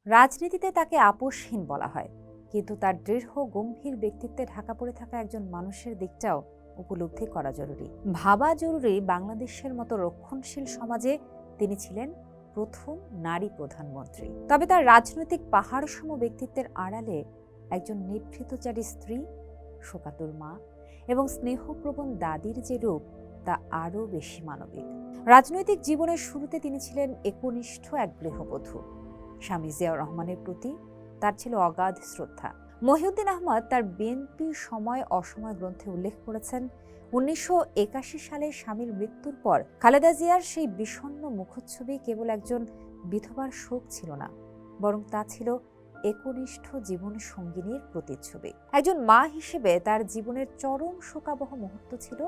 রাজনীতিতে তাকে আপোষহীন বলা হয়, কিন্তু তার দৃঢ় গম্ভীর ব্যক্তিত্বে ঢাকা পড়ে থাকা একজন মানুষের দিকটাও উপলব্ধি করা জরুরি। ভাবা জরুরি, বাংলাদেশের মতো রক্ষণশীল সমাজে তিনি ছিলেন প্রথম নারী প্রধানমন্ত্রী। তবে তার রাজনৈতিক পাহাড়সম ব্যক্তিত্বের আড়ালে একজন নিভৃতচারী স্ত্রী, শোকাতুর মা এবং স্নেহপ্রবণ দাদির যে রূপ, তা আরও বেশি মানবিক। রাজনৈতিক জীবনের শুরুতে তিনি ছিলেন একনিষ্ঠ এক গৃহবধূ। স্বামী জিয়াউর রহমানের প্রতি তার ছিল অগাধ শ্রদ্ধা। মহিউদ্দিন আহমদ তার বিএনপি সময় অসময় গ্রন্থে উল্লেখ করেছেন, 1981 সালে স্বামীর মৃত্যুর পর খালেদা জিয়ার সেই বিষণ্ণ মুখচ্ছবি কেবল একজন বিধবার শোক ছিল না, বরং তা ছিল একনিষ্ঠ জীবন সঙ্গিনীর প্রতিচ্ছবি। একজন মা হিসেবে তার জীবনের চরম শোকাবহ মুহূর্ত ছিল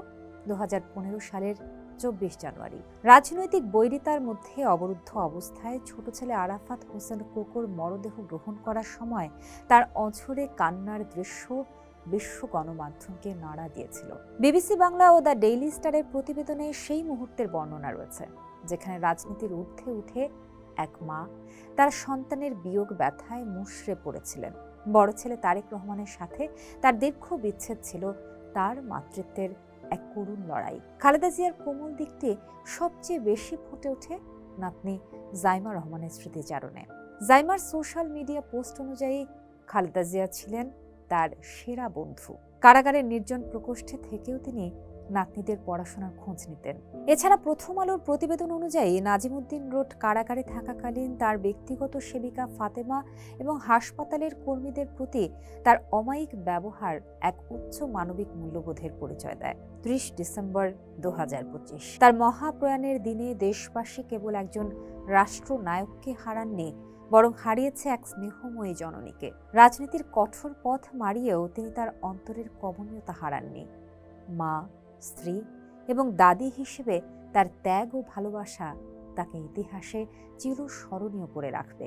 2015 সালের 24 জানুয়ারি। রাজনৈতিক বৈরিতার মধ্যে অবরুদ্ধ অবস্থায় ছোট ছেলে আরাফাত হোসেন কোকোর মরদেহ গ্রহণ করার সময় তার অঝরে কান্নার দৃশ্য বিশ্ব গণমাধ্যমকে নাড়া দিয়েছিল। বিবিসি বাংলা ও দ্য ডেইলি স্টারের প্রতিবেদনে সেই মুহূর্তের বর্ণনা রয়েছে, যেখানে রাজনীতির ঊর্ধ্বে উঠে এক মা তার সন্তানের বিয়োগ ব্যথায় মুষড়ে পড়েছিলেন। বড় ছেলে তারেক রহমানের সাথে তার দীর্ঘ বিচ্ছেদ ছিল তার মাতৃত্বের এক করুণ লড়াই। খালেদা জিয়ার কোমল দিকটি সবচেয়ে বেশি ফুটে ওঠে নাতনি জাইমা রহমানের স্মৃতিচারণে। জাইমার সোশ্যাল মিডিয়া পোস্ট অনুযায়ী খালেদা জিয়া ছিলেন তার সেরা বন্ধু। কারাগারের নির্জন প্রকোষ্ঠে থেকেও তিনি নাতনিদের পড়াশোনার খোঁজ নিতেন। এছাড়া প্রথম আলোর প্রতিবেদন অনুযায়ী নাজিমউদ্দিন রোড কারাগারে থাকাকালীন তার ব্যক্তিগত সেবিকা ফাতেমা এবং হাসপাতালের কর্মীদের প্রতি তার অমায়িক ব্যবহার এক উচ্চ মানবিক মূল্যবোধের পরিচয় দেয়। 30 ডিসেম্বর 2025 তার মহাপ্রয়াণের দিনে দেশবাসী কেবল একজন রাষ্ট্রনায়ককে হারাননি, বরং হারিয়েছে এক স্নেহময়ী জননীকে। রাজনীতির কঠোর পথ মারিয়েও তিনি তার অন্তরের কমনীয়তা হারাননি। মা, স্ত্রী এবং দাদি হিসেবে তার ত্যাগ ও ভালোবাসা তাকে ইতিহাসে চিরস্মরণীয় করে রাখবে।